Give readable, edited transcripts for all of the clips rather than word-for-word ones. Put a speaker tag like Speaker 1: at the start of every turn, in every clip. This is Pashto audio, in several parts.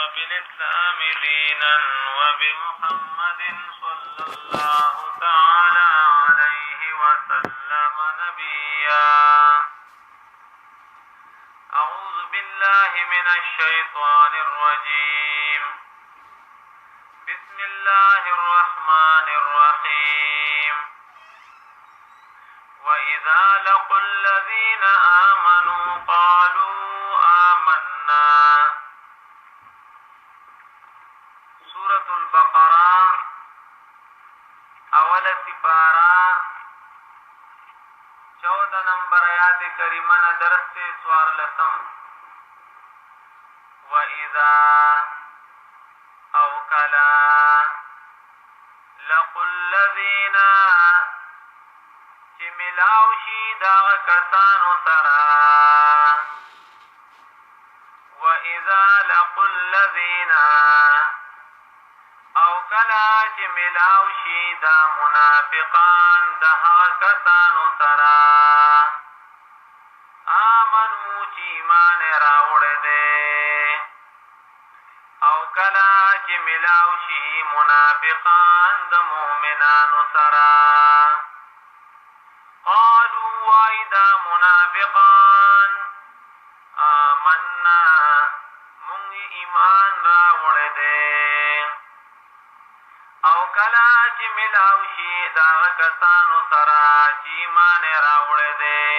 Speaker 1: وبالإسلام دينا وبمحمد صلى الله تعالى عليه وسلم نبيا. أعوذ بالله من الشيطان الرجيم. بسم الله الرحمن الرحيم. وإذا لقوا الذين آمنوا قالوا آمنا. سورة البقرة اول سپارہ 14 نمبر آیات کریمہ نہ درس سے سوار لسم. وَإِذَا أَوْ كَلَا لَقُوا الَّذِينَ چې ملاو شي دغه کسانو سره. وَإِذَا لَقُوا الَّذِينَ او کله چې ملاو شي دا منافقان د هغه کسانو سره آمنو چې ایمان یې راوړی دی. او کله چې ملاو شي منافقان د مؤمنانو سره قالو وایي دا منافقان آمنا مونږ ایمان راوړی دی. او کله چې ملاو شي د هغه کسانو سره چې ایمان یې راوړی دی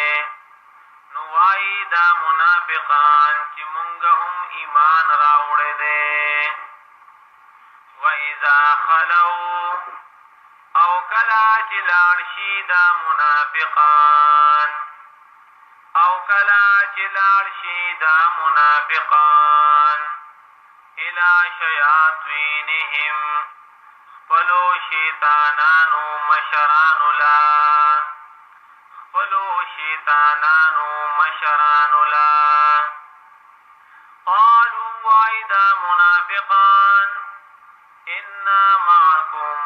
Speaker 1: نو وایي دا منافقان چې مونږ هم ایمان راوړی دی. وَإِذَا خَلَوْا او کله چې لاړ شي دا منافقان او کله چې لاړ شي دا منافقان إِلَى شَيَاطِينِهِمْ خپلو شیطانانو مشرانو لا قالوا وای دا منافقان انا معکم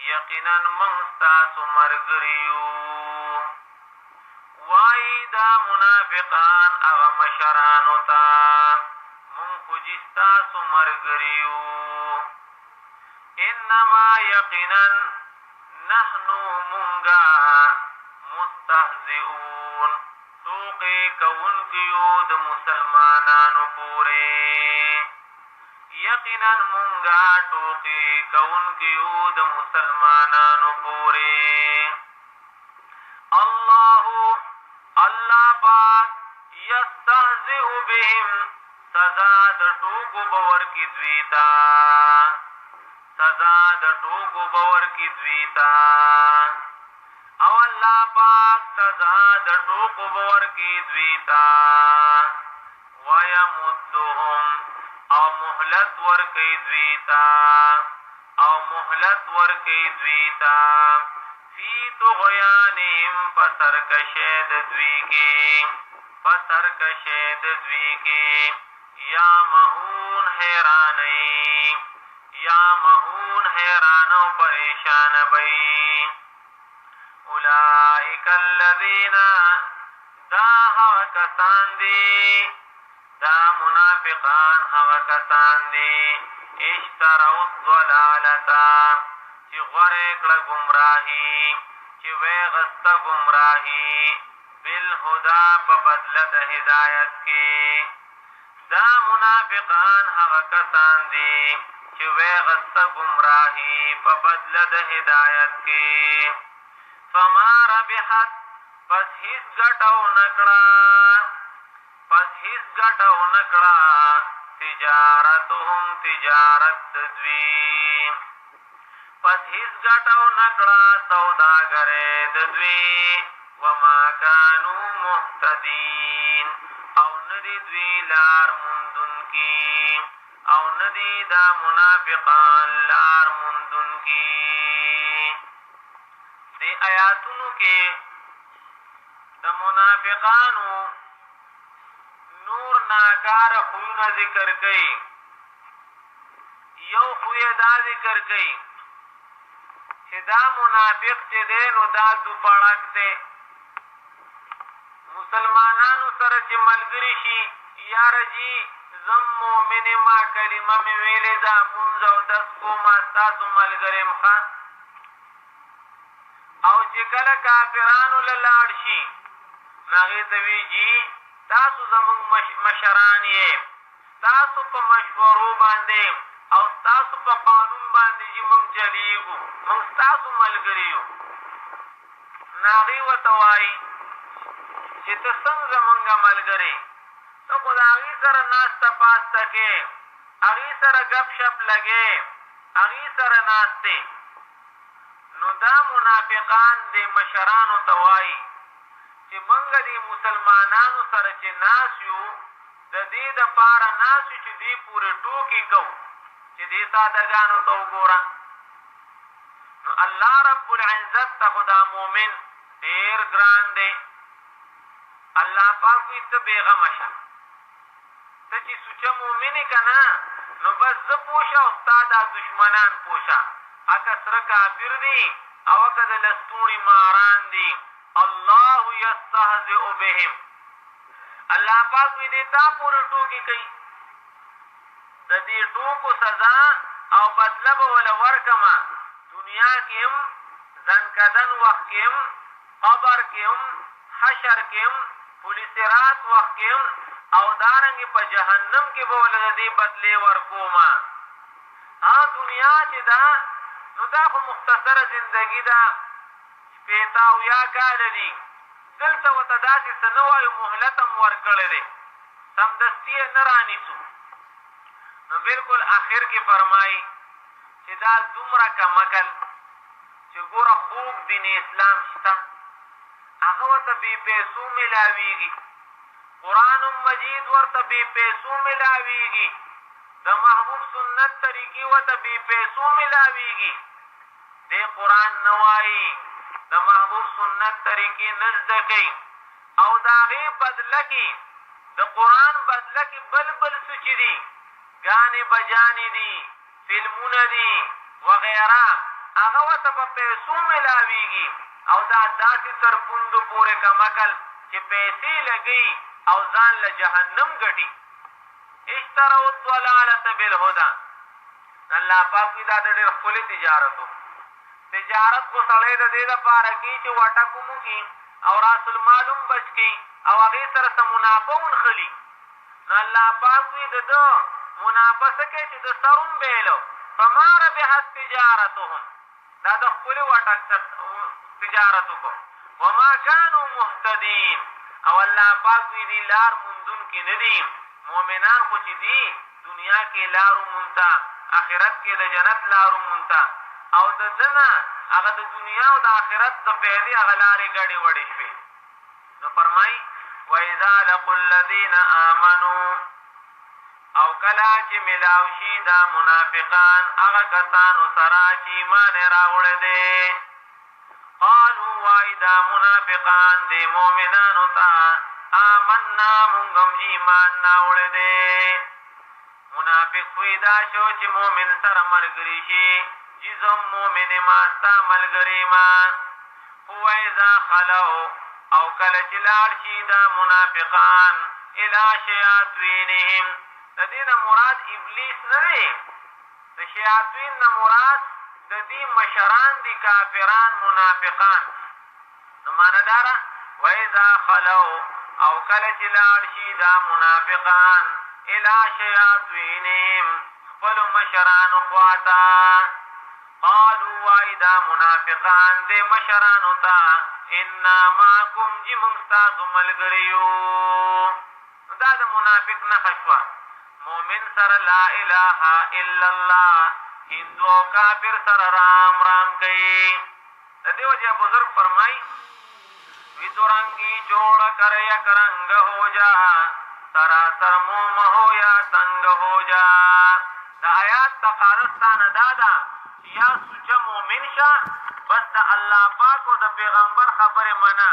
Speaker 1: یقینا موږ ستاسو ملګري یو. وای دا منافقان هغه مشرانو ته موږ خو چې ستاسو ملګري یو. انما یقینا نحنو مونگا مستهزئون ټوکې کوونکي یو د مسلمانانو پورې. یقینا مونگا ټوکې کوونکي یو د مسلمانانو پورې. الله پاک یستهزئ بهم سزا د ټوکو به ورکړي دوی ته. سزا د ټوکو به ورکړي دوی ته. او الله پاک سزا د ټوکو به ورکړي دوی ته. ویمدهم او مهلت ورکوي دوی ته. فی طغیانهم په سرکشۍ د دوی کې. یعمهون حیران او پریشان بئی. اولئک الذین دا هغه کسان دي دا منافقان هغه کسان دي اشتروا الضلالة چې غوره کړه ګمراهي چې ویغسته ګمراهي بالهدى په بدله د هدایت کې. دا منافقان هغه کسان دي چې ویغسته ګمراهي په بدله د هدایت کې. فما ربحت پس هیڅ ګټه ونه کړه تجارتهم تجارت د دوی. پس هیڅ ګټه ونه کړه سوداګرۍ د دوی. وما كانوا مهتدین او ندی دوی لار موندونکي. او ندی دا منافقان لار موندونکي. دې آیاتونو کې د منافقانو نور ناکاره خویونه ذکر کوي. یو خوی دا ذکر کوي چې دا منافق چې دی نو دا دوپړک دی. مسلمانانو سره چې ملګري شي یاره جی زم مؤمن ما کلمه مې ویلې ده مونځ او دس کومه ستاسو ملګری یم ښه او چې کله کافرانو له لاړ شي نو هغې ته ویجي تاسو زموږ مشران یې ستاسو په مشورو باندې او ستاسو په قانون باندې چې موږ چلیږو موږ ستاسو ملګري یو نو هغې ورته وایي چې ته څنګه زمونږ ملګرې ته خو د هغې سره ناسته پاسته کې هغې سره ګپ شپ لګې هغې سره ناستې نو دا منافقان د مشرانو ته وایي چې موږ د مسلمانانو سره چې ناست یو د دې دپاره ناست یو چې دې پورې ټوکې کوو چې دې سادهګانو ته وګوره نو الله رب العزت ته خو دا مؤمن ډېر ګران دی الله پاک وي ته بېغمه شه ته چې سوچه مؤمن یې که نه نو بس زه پوشه او ستا دا دشمنان پوشه اکه سره کافر دي او اکه د لستوڼي ماران دي الله یستهزئ بهم الله پاک وي دې تا پورې ټوکې کوي د دې ټوکو سزا او بدله به وله ورکمه دنیا کې هم ځنکدن وخت کې هم قبر کې هم حشر کې هم پولیسرات وخت کې هم او دارنګې په جهنم کې به وله د دې بدلې ورکومه دنیا چې ده نو دا خو مختصره زندګي ده شپېته اویا کاله دي دلته ورته داسې څه نه وایو مهلت هم ورکړی دی سمدستي یې نه رانیسو نو بلکل آخر کې فرمایي چې دا دومره کمکل چې ګوره خوږ دین اسلام شته هغه ورته بې پیسو ملاویږي قرآن مجید ورته بې پیسو ملاویږي د محبوب سنت طریقې ورته بې پیسو ملاویږي دې قرآن نه وایي د محبوب سنت طریقې نه زده کوي او د هغې بدله کې د قرآن بدله کې بل څه چې دي ګانې بجانې دي فلمونه دي وغیره هغه ورته په پیسو ملاویږي او دا داسې تر پوندو پورې کمکل چې پیسې لګوي او ځان له جهنم ګټي اشتروا الضلالة بالهدى الله پاک وي دا د ډېر ښکلې تجارت تجارت خو سړی د دې دپاره کوي چې وټک وکړي او راس المال هم بچ کړي او هغې سره څه منافع ونښلي نو الله پاک وي د ده منافع څه کوي چې د سر هم بیلو فما ربحت تجارتهم دا د ښکلې وټک تجارت وکړو وما كانوا مهتدین او الله پاک وي دي لار موندونکي نه دي مؤمنان خو چې دي دنیا کې لارو مونته آخرت کې د جنت لارو مونته او د ده نه هغه د دنیا او د آخرت د پیدې هغه لارې ګډې وډې شوې نو فرمایي وإذا لقوا الذین آمنوا او کله چې ملاو شي دا منافقان هغه کسانو سره چې ایمان یې راوړی دی قالوا وایي دا منافقان دې مؤمنانو ته آمنا مونږ هم چې ایمان راوړی دی منافق وی دا شو چې مؤمن سره ملګري شي چې زم مؤمن ما ستا ملګری ما هو اذا خلو او کله چې لاړ شي دا منافقان الی شیاطینهم د دې نه مراد ابلیس نه دی د شیاطین نه مراد د دې مشران دي کافران منافقان نو معنی داره واذا خلو او کله چې لاړ شي دا منافقان الی شیاطینهم خپلو مشرانو خواته قالوا وای دا منافقان دې مشرانو ته انا معکم چې موږ ستاسو ملګري یو دا د منافق نښه شوه مؤمن سره لا اله الا الله هندو او کافر سره رام رام کوي د دې وجه بزرګ فرمایي وی تو رنگی جوڑ کر یک رنگ ہو جا سراسر موم ہو یا تنگ ہو جا دا آیات تقارستان دادا یا سوچه مومن شا بس دا اللہ پاک و دا پیغمبر خبر منا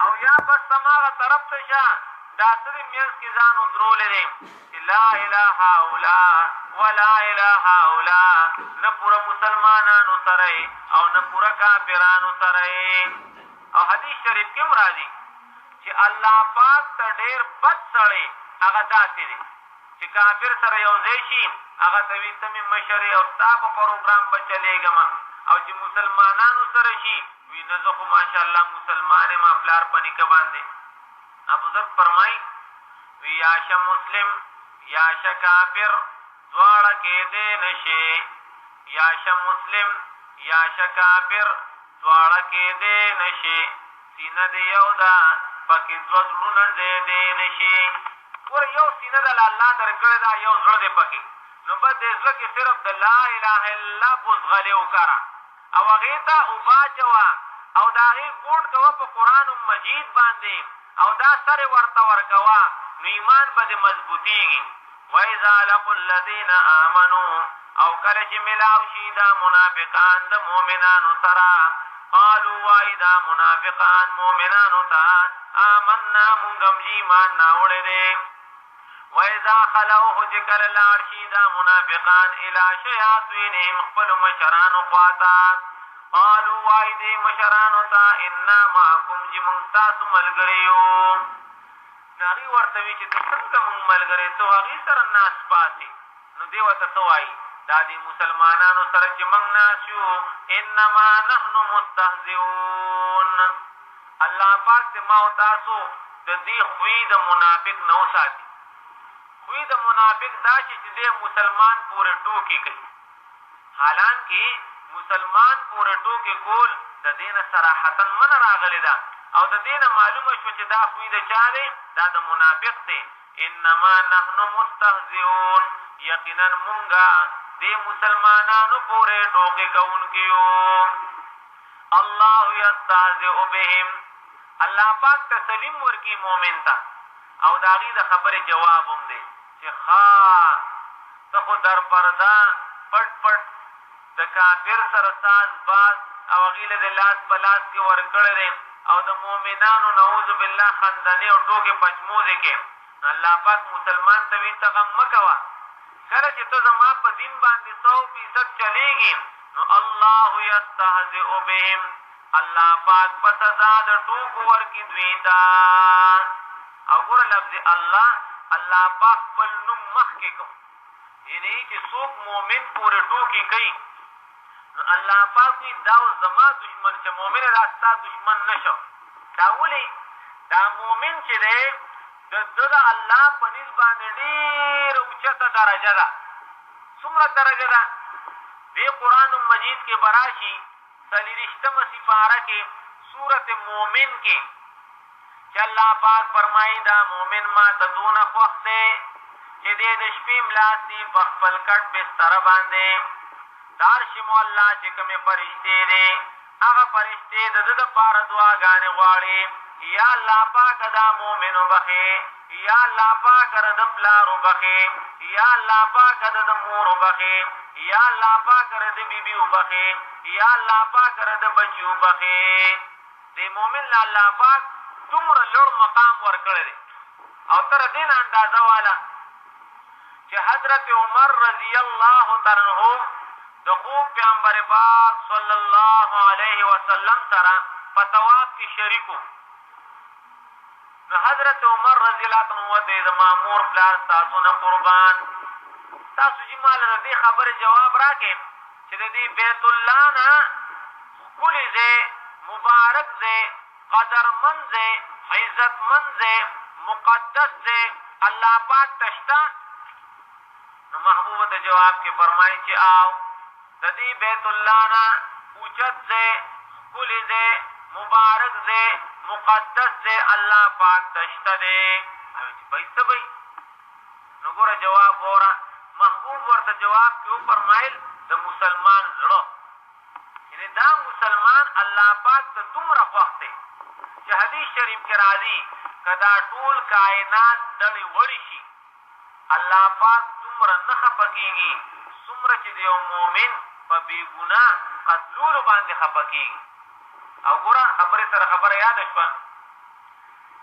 Speaker 1: او یا بس سماغ طرف تشا دا سری میز کی زانو درو لرم لا الہ اولا ولا الہ اولا نپورا مسلمانانو سرائی او نپورا کافرانو سرائی او حدیث شریف کې راځي چې الله پاک ته ډېر بد سړی هغه داسې دی چې کافر سره یو ځای شي هغه ته وي ته مې مشر یې او ستا په پروګرام به چلېږم او چې مسلمانانو سره شي وي نه زه خو ماشاءالله مسلمان یم پلار په نیکه باندې ابوذر فرمایي وي یا شه مسلم یا شه کافر دواړه کېدی نه شي یا شه مسلم یا شه کافر دواړه کېدی نه شي سینه دې یو ده پکې دوه زړونه ځایدی نه شي ګوره یو سینه ده له الله درکړې ده یو زړه دی پکې نو بس دې زړه کې صرف د لا اله الا الله بزغلې وکړه او هغې ته اوبه اچوه او د هغې ګوډ کوه په قرآن مجید باندې او دا سر ورته ورکوه نو ایمان به دې مضبوطېږي وإذا لقوا الذین آمنوا او کله چې ملاو شي دا منافقان د مؤمنانو سره قالوا وای دا منافقان مؤمنانو ته آمنا مونږ هم ایمان راوړی دی وإذا خلوا خو چې کله لاړ شي دا منافقان الی شیاطینهم خپلو مشرانو خواته قالوا وای دې مشرانو ته انا معکم چې مونږ ستاسو ملګري یو نو هغې ورته وي چې ته څنګه مونږ ملګری ته هغې سره ناست پاتې نو دې ورته څه وایي دا دې مسلمانانو سره چې موږ ناست یو انما نحن مستهزئون الله پاک دې ما او تاسو د دې خوی د منافق نه وساتي خوی د منافق دا چې دې مسلمان پورې ټوکې کوي حالانکې مسلمان پورې ټوکې کول د دې نه صراحتا منه راغلې ده او د دې نه معلومه شوه چې دا خوی د چا دی دا د منافق دی انما نحن مستهزئون یقینا مونږه دې مسلمانانو پورې ټوکې کوونکي یو الله یستهزئ بهم الله پاک تسلیم ورکي مؤمن ته او د هغې د خبرې جواب هم دی چې ښه ته خو در پرده پټ پټ د کافر سره ساز باز او هغې له د لاس په لاس کې ورکړی دی او د مؤمنانو نعوذ بالله خندنې او ټوکې پچموزې کې الله پاک مسلمان ته وي ته غم مه کوه کله چې ته زما په دین باندې 100% چلیږي نو الله یستهزئ بهم الله پاک په سزا د ټوکو ورکړي دوی ته او ګوره لفظ الله پاک خپل نوم مخکې کړو یعنې چې څوک مؤمن پورې ټوکې کوي نو الله پاک وي دا اوس زما دشمن چې مؤمن دا ستا دشمن نه شو دا ولې دا مؤمن چې دی د ده د الله په نس باندې ډېره اوچته درجه ده څومره درجه ده دې قرآن مجید کې به راشي 40مه سپاره کې سورت مؤمن کې چې الله پاک فرمایي دا مؤمن ما ته دونه خوښ دی چې دی د شپې ملاستي په خپل کټ بستره باندې د عرش مولا چې کومې فرشتې دی هغه فرشتې د ده دپاره دعاګانې غواړي یا الله پاکه دا مؤمن وبخې یا الله پاکه د پلار وبخې یا الله پاکه د مور وبخې یا الله پاکه د بیبي وبخې یا الله پاکه د بچي وبخې دې مؤمن له الله پاک دومره لوړ مقام ورکړی دی او تر دې نه اندازه واله چې حضرت عمر رضی الله تعالی عنه د خوب پیغمبر پاک صلی الله علیه وسلم سره په طواف کې شریک و نو حضرت عمر رضی الله عنه ورته زما مور پلار ستاسو نه قربان تاسو چې ما له دې خبرې جواب راکړې چې د دې بیت الله نه ښکلي ځای مبارک ځای قدرمند ځای عزتمند ځای مقدس ځای الله پاک ته شته نو محبوبه ته جواب کې فرمایي چې آو د دې بیت الله نه اوچت ځای ښکلي ځای مبارک ځای مقدس ځای الله پاک ته شته دی بھائی څه بھائی نو ګوره جواب وره محبوب ورته جواب کې وفرمایل د مسلمان زړه یعنې دا مسلمان الله پاک ته دومره خوښ دی چې حدیث شریف کې راځي که دا ټول کائنات دړې وړې شي الله پاک دومره نه خفه کېږي څومره چې د یو مؤمن په بېګناه قتلولو باندې خفه کېږي او ګوره خبرې سره خبره یاده شوه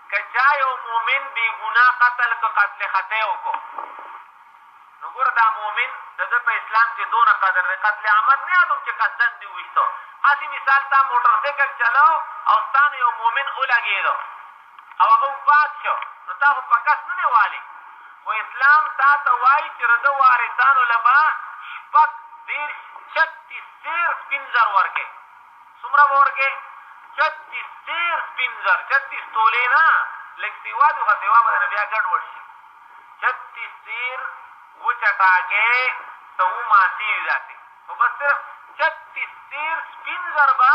Speaker 1: که چا یو مؤمن بېګناه قتل که قتل خطی وکړو نو ګوره دا مؤمن د ده په اسلام کې دونه قدر دی قتل عمد نه یادوم چې قصدن دې وویشتو هسې مثال تا موټرسایکل چلاو او ستا نه یو مؤمن ولګېدو او هغه وفات شو نو تا خو په کس نه دی والي و اسلام تا ته وایي چې د ده وارثانو له به شپږ دېرش 36 سیر سپین زر ورکړې. څومره به ورکړې؟ 36 سیر سپین زر. 36 تولې نه، لږ سیوا دي، خو سیوا به درنه بیا ګډوډ شي. 36 سیر وچه ټاکې ته وماسېږي داسې، خو بس صرف 36 سیر سپین زر به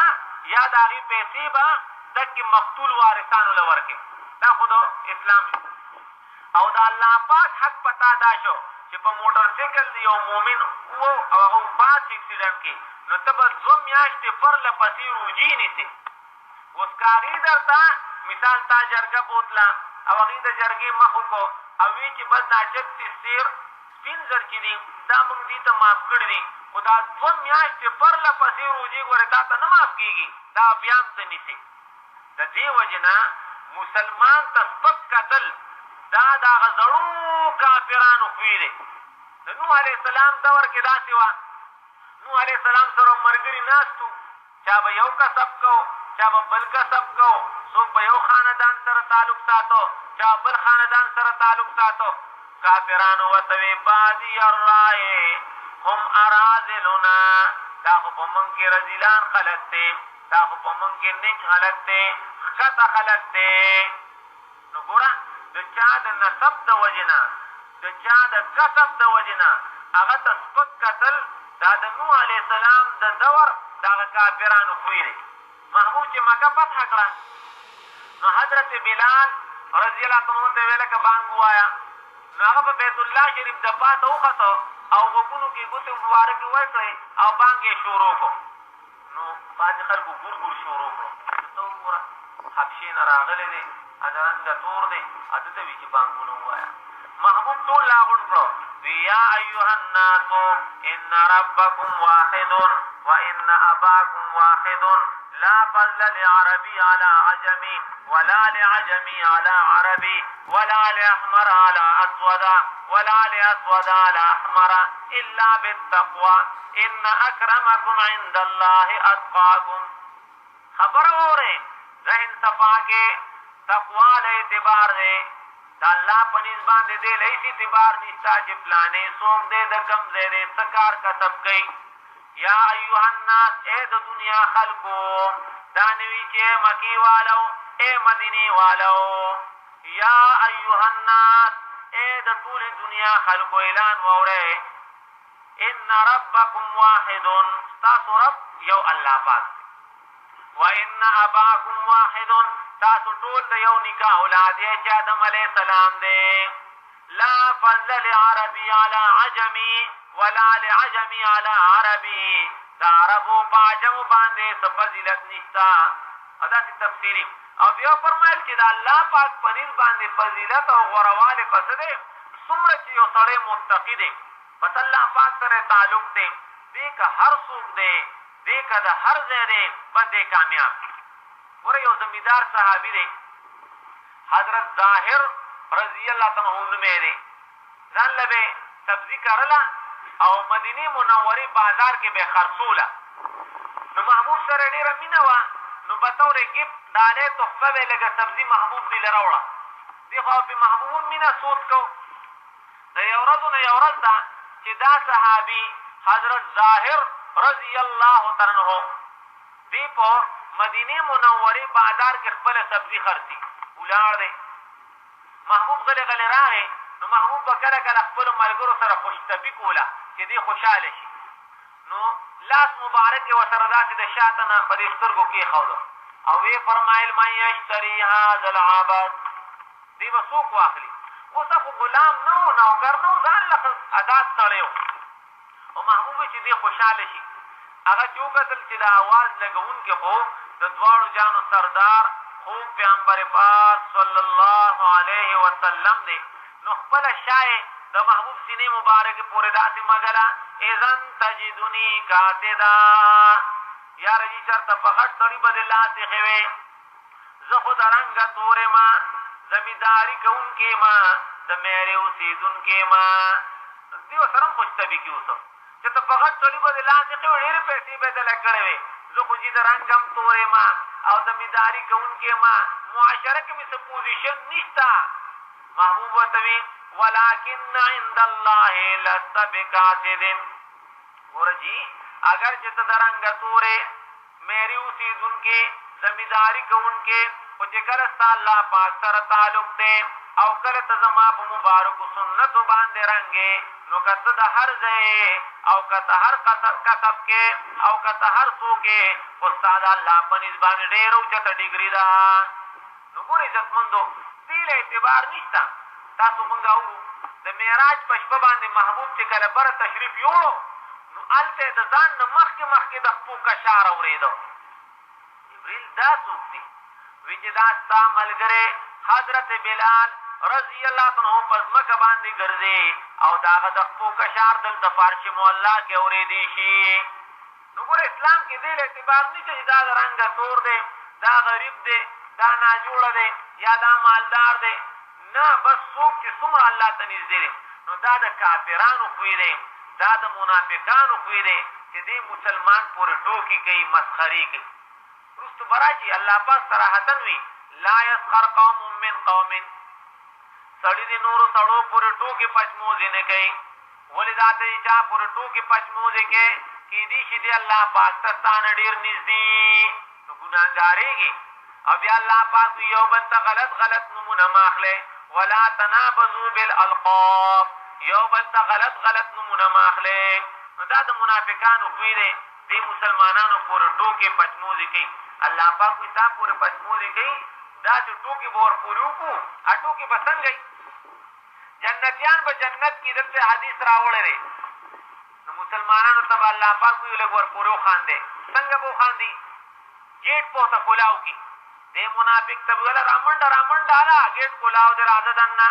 Speaker 1: یا د هغې پیسې به دکې مقتول وارثانو له ورکړې. دا خو د اسلام شو. او د الله پاک حق پتا دا شو چې په موټر سایکل د یو مومن و او هغه وفات شي اکسیډنټ کې، نو ته به 2 میاشتې پرله پسې روجې نیسې. اوس که هغې درته مثال تا جرګه بوتله او هغې د جرګې مخ وکړو او وی چې بس دا 36 سیر سپین زر چې دي دا موږ دې ته معاف کړي دي، خو دا 2 میاشتې پرله پسې روجې ګورې تا ته نه معاف کېږي، دا بیا هم څه نیسې. د دې وجې نه مسلمان ته سپک کتل دا د هغه زړو کافرانو خوی دی. د نوح علیه السلام دور کې داسې وه، نوح علیه السلام سره ملګري ناست وو، چا به یو کسب کو، چا به بل کسب کو، څوک به یو خاندان سره تعلق ساتو، چا بل خاندان سره تعلق ساتو. کافرانو ورته وې بادي الرای هم اراذلنا، دا خو په موږ کې رذیلان خلک دی، دا خو په موږ کې نیک خلک دی، ښکته خلک دی. نو ګوره د چا د نسب د وجې نه، د چا د کسب د وجې نه هغه ته سپک کتل دا د نوح علیه السلام د دور د هغه کافرانو خوی دی. محمود چې مکه فتح کړه نو حضرت بلال رضی الله عنه ته ویله که بانګ ووایه، نو هغه په بیت الله شریف د پاته وختو او غوږونو کې ګوتې مبارکې ورکړې او بانګ یې شروع کړو. نو بعضې خلکو ګور ګور شروع کړو. ته وګوره حبشې نه راغلی دی، ادرنګه تور دی، اته ته وي چې بانګونه ووایه. محبوب ټول لاغونډ کړو، وی یا ایها الناس ان ربکم واحد وان اباکم واحد لا فضل لعربي على عجمي ولا لعجمي على عربي ولا لأحمر على أسود ولا لأسود على أحمر إلا بالتقوى إن أكرمكم عند الله أتقاكم. خبر اورئ ذهن صفا کې تقوا له اعتبار دی، د الله په نسبت باندې دی له هېڅ اعتبار نشته چې فلانې څوک دی، د کوم ځای دی، څه کار کسب کوي. یا ایها الناس اے د دنیا خلکو، دا نه وي چې مکې والو اے مدینې والو. یا ایها الناس اے د ټولې دنیا خلکو اعلان واورئ، ان ربکم واحد، ستاسو رب یو الله پاک دی. وان اباکم واحد، تاسو ټول د یو نکاح اولاد یې چې آدم علیه السلام دی. لا فضل لعربي على عجمي ولا لعجمي على عربي، د عربو په عجمو باندې څه فضیلت نشته. او داسې تفصیلي او بیا فرمایل چې د الله پاک په نسبت باندې فضیلت او غوروالې په څه دی؟ څومره چې یو سړی متقي دی، بس الله پاک سره تعلق دی، دی که هر څوک دی، دی که د هر ځای دی، بس دی کامیاب. ګوره یو زمیندار صحابي دی، حضرت ظاهر رضی الله عنه نومې دی، ځان له به سبزي کرله او مدینې منورې بازار کې به خرڅوله. نو محبوب سره ډېره مینه وه، نو په طور ګفت ډالۍ تحفه به لږه سبزي محبوب دې له راوړه. دې خو په محبوب هم مینه سوچ کو. د یو ورځو نه یو ورځ ده چې دا صحابي حضرت ظاهر رضی الله عنه دې په مدینې منورې بازار کې خپله سبزي خرڅي ولاړ دی. محبوب غلی غلی راغی، نو محبوب به کله کله خپلو ملګرو سره خوشطبي کوله چې دې خوشحاله شي. نو لاس مبارک یې ورسره داسې د شاته نه په دې سترګو کېښوده او ویې فرمایل من یشتري هذا العبد، دې به څوک واخلي؟ اوس خو غلام نه و، نوکر نه و، ځان له ازاد سړی و. او محبوب چې دې خوشحاله شي، هغه چې وکتل چې د اواز لګونکي خو د دواړو جانو سردار خوب پیغمبر پاک صلی الله علیه وسلم دی، نو خپله شای د محبوب سینې مبارکې پورې داسې مږله اذن تجدني کاتدا، یاره جي چېرته په غټ سړي به دې لاس ایښې وې، زه خو د رنګه تورې ما، زمینداري کوونکې ما، د میرې اوسېدونکې ما. دې ورسره هم خوشطبي کي اوسه چې ته په غټ سړي به دې لاس ایښې وې، ډېرې پیسې به یې دله کړې وې، زه خو جي د رنګ هم تورې ما او زمینداري کوونکې ما، معاشره کې مې څه پوزیشن نشته. محبوب ورته وي ولكن عند الله لست بکاسد. ګوره جی اگر چې ته د رنګه تورې میری اوسېدونکې زمینداري کوونکې خو چې کله ستا الله پاک سره تعلق دی او کله ته زما په مبارکو سنتو باندې رنګې نو که ته د هر ځای او که ته هر کسب کې او که ته هر څو کې خو ستا د الله په نسبت باندې ډېره اوچته ډګري ده. نو ګورې عزتمندو دې له اعتبار نشته. تاسو مونږ اورو د معراج په شپه باندې محبوب چې کله بره تشریف یوړو نو هلته د ځان نه مخکې د خپو کشار اورېده. جبریل دا څوک دي؟ وی چې دا ستا ملګری حضرت بلال رضی الله عنه په ځمکه باندې ګرځي او د هغه د خپو کشار دلته فارش معلا کې اورېدی شي. نو ګوره اسلام کې دې له اعتبار نشته چې دا د رنګه تور دی، دا غریب دی، دا ناجوړه دی یا دا مالدار دی. نه، بس څوک چې څومره الله ته نږدې دی نو دا د کافرانو خوی دی، دا د منافقانو خوی دی چې دې مسلمان پورې ټوکې کوي، مسخرې کوي. وروسته به راشي الله پاک صراحتاً وي لا یسخر قوم من قوم. سړي د نورو سړو پورې ټوکې پچموزې نه کوي. ولې دا ته چا پورې ټوکې پچموزې کوي کېدای شي دی الله پاک ته ستا نه ډېر نږدې نو ګناهګارېږي. او بیا الله پاک یو بل ته غلط نومونه مه اخلئ. ولا تنابزوا بالالقاب. یو بل ته غلط نومونه مه اخلئ. نو دا د منافقانو خوی دی، دې مسلمانانو پورې ټوکې پچموزې کوي. الله پاک وایي تا پورې پچموزې کوي، داسې ټوکې به ورپورې وکړو. ټوکې به څنګه جنتیان به جنت کې دلته حدیث راوړی دی. نو مسلمانانو ته به الله پاک وایي لږ ورپورې وخاندئ. څنګه به وخاندي؟ ګیټ به ورته کولاو کړي. دې منافق ته به ویله رامنډه هله ګیټ کولاو دی راځه دننه.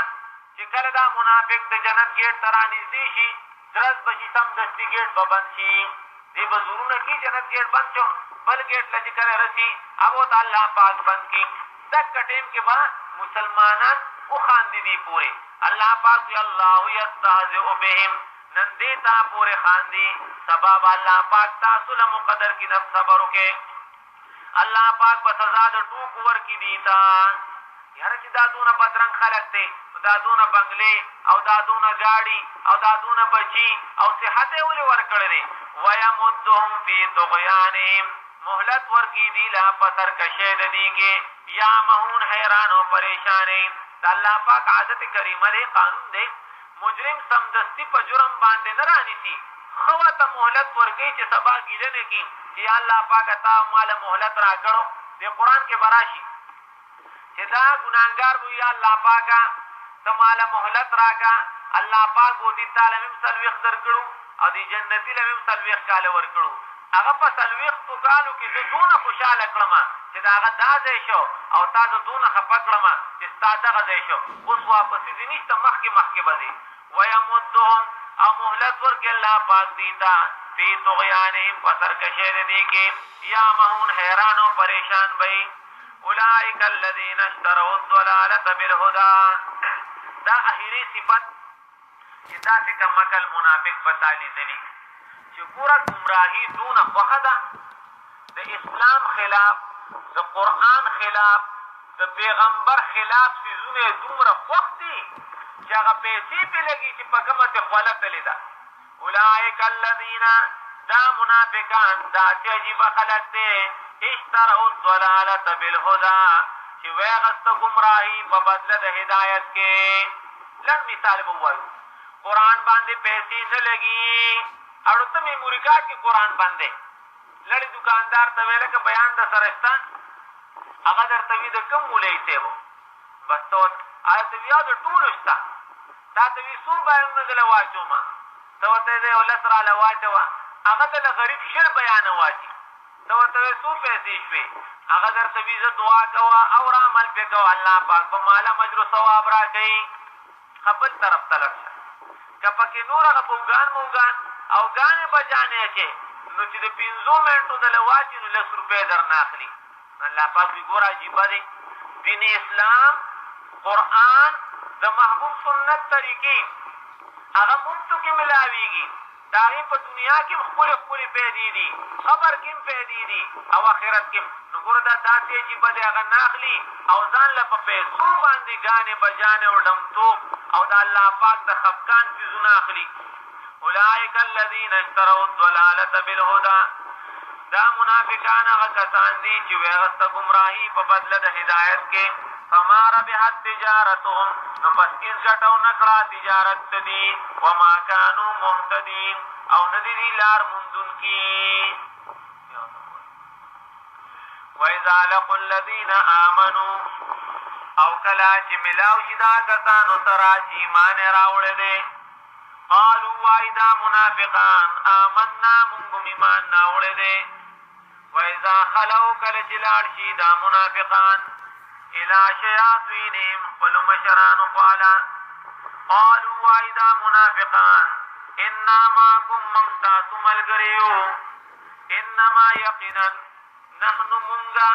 Speaker 1: چې کله دا منافق د جنت ګیټ ته رانږدې شي درز به شي سمدستي ګیټ به بند شي. دې به زورونه کړي جنت ګیټ بند شو، بل ګیټ له چې کله رسي هغو ته الله پاک بند کړي. دکه ټیم کې به مسلمانان وخاندي دې پورې. الله پاک وي الله یستهزئ بهم. نن دې تا پورې خاندي، سبا به الله پاک تاسو له مقدر کې نفس صبر وکړي. الله پاک به سزا د ټوکو ورکړي دې ته. یاره چې دا دونه بدرنګ خلک دی، دا دونه بنګلې او دا دونه ګاډي او دا دونه بچي او صحت یې ولې ورکړی دی. ویمدهم فی طغیانهم. مهلت ورکړي دي لا په سرکشۍ د دې کې یا مهون حیران او پریشانۍ. د الله پاک عادت کریمه دی، قانون دی. مجرم سمدستي په جرم باندې نه رانیسي، ښه ورته مهلت ورکوي چې سبا ګیله نه کړي چې یا الله پاکه تا ماله مهلت راکړو. دې قرآن کې به راشي چې دا ګناهګار به یا الله پاکه ته ماله مهلت راکړه. الله پاک به دې تا له مې 40 درکړو او دې جنتي له مې 40 کاله ورکړو. هغه په 40 کالو کې زه دونه خوشحاله کړم چې د هغه دا ځای شو او تا زه دونه خفه کړم چې ستا دغه ځای شو. اوس واپسې دې نشته، مخکې به ځې. ویمدهم او مهلت ورکړي الله پاک دې ته فی طغیانهم په سرکشۍ د دې کې یا مهون حیران او پریشان به یې. اولئک الذین اشتروا الضلالة بالهدى. دا اخري صفت چې داسې کمکل منافق په تا لیدلي چې ګوره ګمراهي دونه خوښه ده، د اسلام خلاف، د قرآن خلاف، د پیغمبر خلاف څیزونه یې دومره خوښ دي چې هغه پیسې پې لګي چې په کومه تې خوله تلې ده. اولئک الذین، دا منافقان داسې عجیبه خلک دی اشتروا الضلالة بالهدى چې ویغسته ګمراهي په بدله د هدایت کې. لږ مثال به ووایو. قرآن باندې پیسې نه لګي، اړو ته میموري کارډ کې قرآن باندې لړې دکاندار ته ویله که بیان د سره شته هغه درته وي د کوم مولوي صاحب بس ته هغه ته وي د ټولو شته. تا ته وي څو بیانونه دله واچومه، ته ورته یې یو 10 راله واچوه، هغه ته له غریب 20 بیانه واچي. ته ورته وایې څو پیسې شوې، هغه درته وي زه دعا کوه او عمل پرې کوه الله پاک به ماله مجر و ثواب راکوي. ښه بل طرف ته لاړ شه. که پکې نور هغه په اوږان او ګانې به جانې اچې نو چې د 5 منټو دله واچي نو 10 روپۍ درنه اخلي. الله پاک وي ګوره عجیبه دی. دین اسلام، قرآن، د محبوب سنت طریقې هغه مفتو کې ملاویږي. د هغې په دنیا کې هم ښکلې پیدې دي، خبر کې هم پیدې دي او آخرت کې هم. نو ګوره دا داسې عجیبه دی، هغه نه اخلي او ځان له په پیسو باندې ګانې بجانې او ډمتوب او د الله پاک د خفقان څیزونه اخلي. اولئک الذین اشتروا الضلالة بالهدى، دا منافقان هغه کسان دي چې ویغسته ګمراهي په بدله د هدایت کې. فما ربحت تجارتهم، نو پس هېڅ ګټه ونه کړه تجارت د دي. وما کانوا مهتدین، او نه دي دي لار موندونکي. وإذا لقوا الذین آمنوا، او کله چې ملاو شي دا کسانو سره چې ایمان یې راوړی دی، قالوا وایي دا منافقان آمنا مونږ ایمان راوړی دی. وإذا خلوا کله چې لاړ شي دا منافقان الى شیاطینهم خپلو مشرانو خواله، قالوا وایي دا منافقان انا معکم موږ ستاسو ملګري یو، انما یقینا نحن مونږه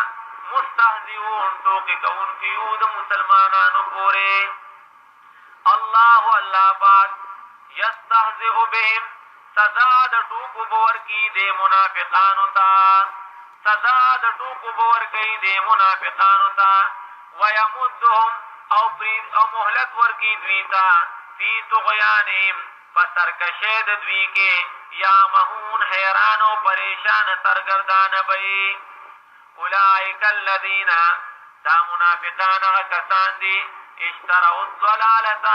Speaker 1: مستهزئون ټوکې کوونکي یو د مسلمانانو پورې. الله پاک یستهزئ بهم، سزا د ټوکو به ورکړي دې منافقانو ته، سزا د ټوکو به ورکوي دې منافقانو ته. ویمدهم، او مهلت ورکړي دوی ته فی طغیانهم، په سرکشۍ د دوی کې، یامهون حیران او پریشان سرګردانه به یې. اولئک الذین، دا منافقان هغه کسان دي اشتروا الضلالة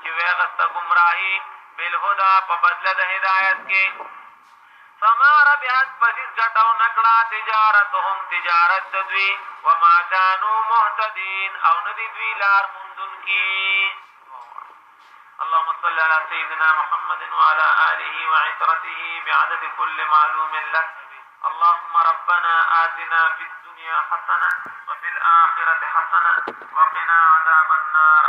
Speaker 1: چې ویغسته ګمراهي بالهدى په بدله د هدایت کې. فما ربحت، پس هېڅ ګټه ونه کړه تجارتهم تجارت د دوی. وما کانوا مهتدین، او نه دي دوی لار موندونکي. اللهم صل على سيدنا محمد وعلى آله وعترته بعدد كل معلوم لك. اللهم ربنا آتنا في الدنيا حسنة وفي الآخرة حسنة وقنا عذاب النار.